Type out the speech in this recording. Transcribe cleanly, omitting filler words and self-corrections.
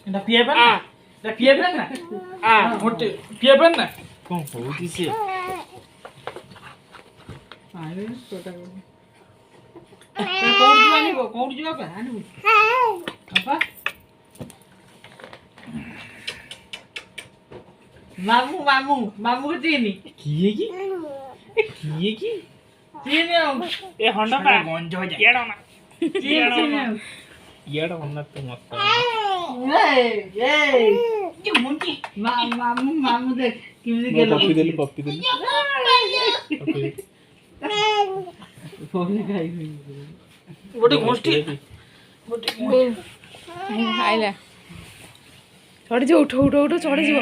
এটা পিয়েবেন না, এটা পিয়েবেন না, মোটে পিয়েবেন না। কোন হউতিছে আরে ছোটা কোন আনিব, কোন যাবে আনিব আপা। মামু মামু মামু চিনি কি কি কি কি চিনি এ হন্ডা গঞ্জ হয়ে যায় এড়ো না চিনি এড়ো না তো মত এই এই কি মুন্টি মামু মামু দেখ কিমি গেল পপ্পি দিলি পপ্পি খাই বড় গোষ্ঠী বড় আইলা চড়ে যে উঠো উঠো উঠো চড়ে যাব